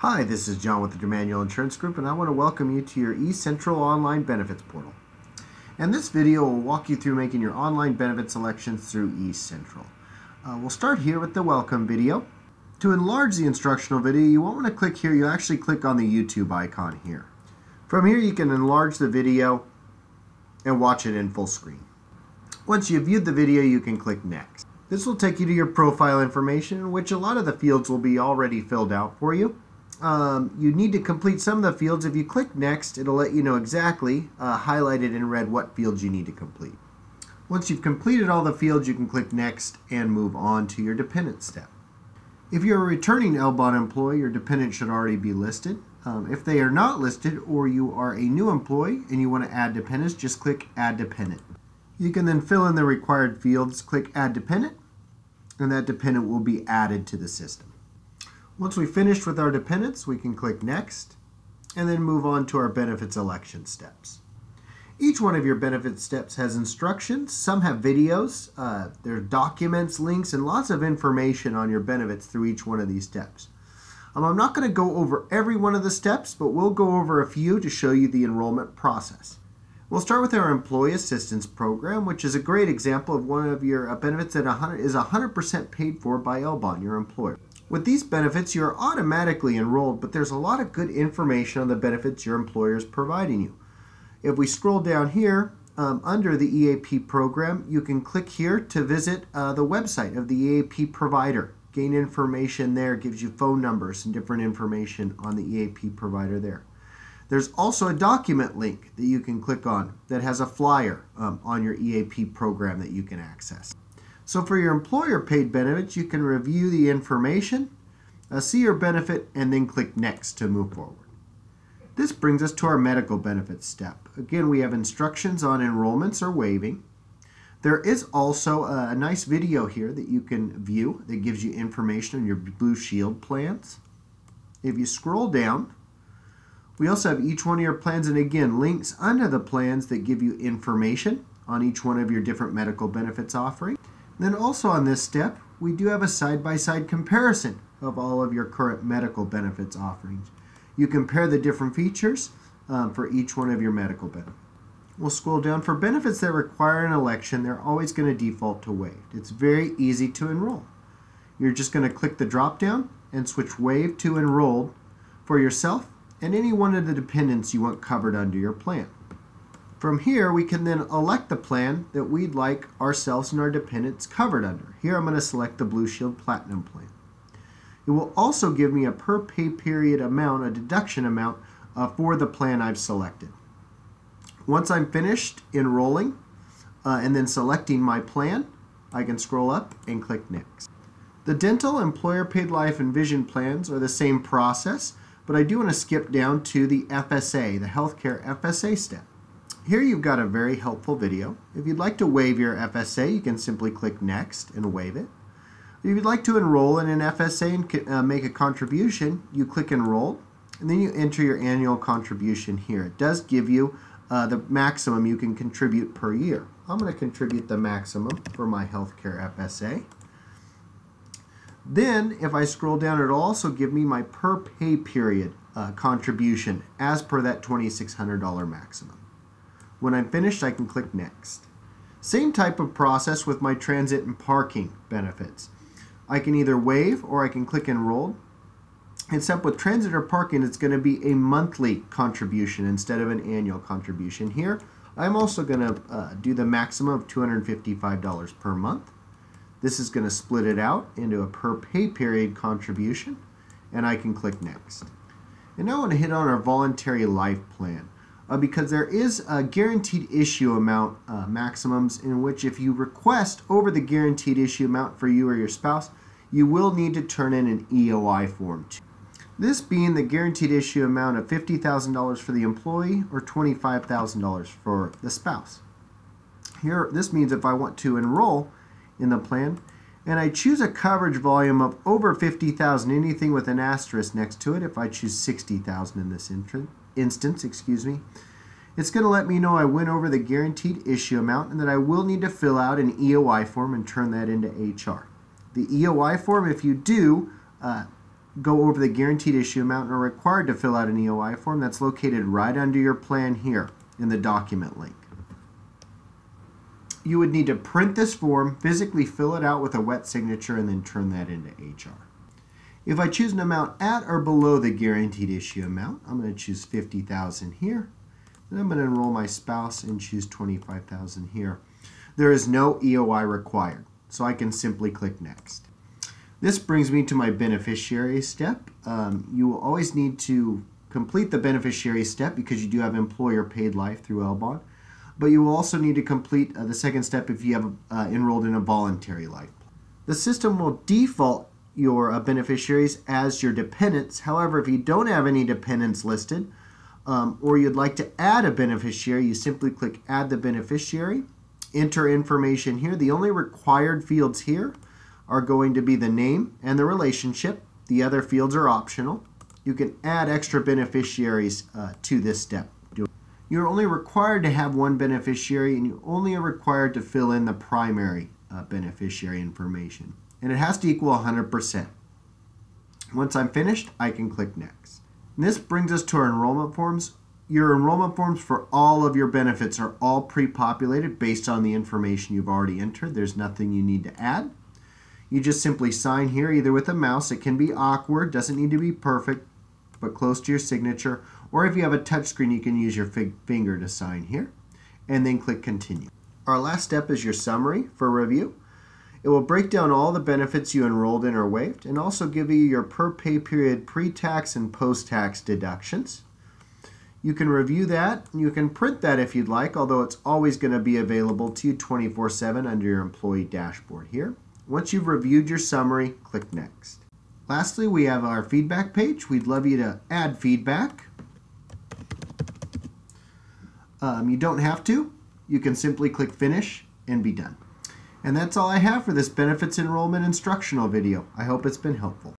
Hi, this is John with the Manual Insurance Group, and I want to welcome you to your eCentral online benefits portal. And this video will walk you through making your online benefit selections through eCentral. We'll start here with the welcome video. To enlarge the instructional video, you won't want to click here. You actually click on the YouTube icon here. From here, you can enlarge the video and watch it in full screen. Once you've viewed the video, you can click Next. This will take you to your profile information, in which a lot of the fields will be already filled out for you. You need to complete some of the fields. If you click Next, it'll let you know exactly, highlighted in red, what fields you need to complete. Once you've completed all the fields, you can click Next and move on to your dependent step. If you're a returning Elbon employee, your dependent should already be listed. If they are not listed, or you are a new employee and you want to add dependents, just click Add Dependent. You can then fill in the required fields, click Add Dependent, and that dependent will be added to the system. Once we've finished with our dependents, we can click Next and then move on to our benefit selection steps. Each one of your benefit steps has instructions. Some have videos, there are documents, links, and lots of information on your benefits through each one of these steps. I'm not going to go over every one of the steps, but we'll go over a few to show you the enrollment process. We'll start with our Employee Assistance Program, which is a great example of one of your benefits that is 100% paid for by Elbon, your employer. With these benefits, you're automatically enrolled, but there's a lot of good information on the benefits your employer is providing you. If we scroll down here, under the EAP program, you can click here to visit the website of the EAP provider. Gain information there, gives you phone numbers and different information on the EAP provider there. There's also a document link that you can click on that has a flyer on your EAP program that you can access. So for your employer paid benefits, you can review the information, see your benefit, and then click Next to move forward. This brings us to our medical benefits step. Again, we have instructions on enrollments or waiving. There is also a nice video here that you can view that gives you information on your Blue Shield plans. If you scroll down, we also have each one of your plans, and again, links under the plans that give you information on each one of your different medical benefits offerings. Then also on this step, we do have a side-by-side comparison of all of your current medical benefits offerings. You compare the different features for each one of your medical benefits. We'll scroll down. For benefits that require an election, they're always going to default to waived. It's very easy to enroll. You're just going to click the drop-down and switch waived to enrolled for yourself and any one of the dependents you want covered under your plan. From here, we can then elect the plan that we'd like ourselves and our dependents covered under. Here, I'm going to select the Blue Shield Platinum plan. It will also give me a per pay period amount, a deduction amount, for the plan I've selected. Once I'm finished enrolling and then selecting my plan, I can scroll up and click Next. The dental, employer paid life, and vision plans are the same process, but I do want to skip down to the FSA, the healthcare FSA step. Here you've got a very helpful video. If you'd like to waive your FSA, you can simply click Next and waive it. If you'd like to enroll in an FSA and make a contribution, you click Enroll, and then you enter your annual contribution here. It does give you the maximum you can contribute per year. I'm going to contribute the maximum for my healthcare FSA. Then, if I scroll down, it'll also give me my per pay period contribution as per that $2,600 maximum. When I'm finished, I can click Next. Same type of process with my transit and parking benefits. I can either waive or I can click Enroll. Except with transit or parking, it's going to be a monthly contribution instead of an annual contribution. Here, I'm also going to do the maximum of $255 per month. This is going to split it out into a per pay period contribution, and I can click Next. And now I want to hit on our voluntary life plan. Because there is a guaranteed issue amount maximums in which if you request over the guaranteed issue amount for you or your spouse, you will need to turn in an EOI form. This being the guaranteed issue amount of $50,000 for the employee or $25,000 for the spouse. Here, this means if I want to enroll in the plan and I choose a coverage volume of over $50,000, anything with an asterisk next to it, if I choose $60,000 in this instance, it's going to let me know I went over the guaranteed issue amount and that I will need to fill out an EOI form and turn that into HR. The EOI form, if you do, go over the guaranteed issue amount and are required to fill out an EOI form that's located right under your plan here in the document link. You would need to print this form, physically fill it out with a wet signature, and then turn that into HR. If I choose an amount at or below the guaranteed issue amount, I'm going to choose $50,000 here. Then I'm going to enroll my spouse and choose $25,000 here. There is no EOI required, so I can simply click Next. This brings me to my beneficiary step. You will always need to complete the beneficiary step because you do have employer paid life through Elbon. But you will also need to complete the second step if you have enrolled in a voluntary life. The system will default your beneficiaries as your dependents. However, if you don't have any dependents listed or you'd like to add a beneficiary, you simply click Add the Beneficiary, enter information here. The only required fields here are going to be the name and the relationship. The other fields are optional. You can add extra beneficiaries to this step. You're only required to have one beneficiary, and you only are required to fill in the primary beneficiary information. And it has to equal 100%. Once I'm finished, I can click Next. And this brings us to our enrollment forms. Your enrollment forms for all of your benefits are all pre-populated based on the information you've already entered. There's nothing you need to add. You just simply sign here either with a mouse. It can be awkward, doesn't need to be perfect, but close to your signature. Or if you have a touch screen, you can use your finger to sign here, and then click Continue. Our last step is your summary for review. It will break down all the benefits you enrolled in or waived, and also give you your per pay period pre-tax and post-tax deductions. You can review that, and you can print that if you'd like, although it's always going to be available to you 24/7 under your employee dashboard here. Once you've reviewed your summary, click Next. Lastly, we have our feedback page. We'd love you to add feedback. You don't have to. You can simply click Finish and be done. And that's all I have for this benefits enrollment instructional video. I hope it's been helpful.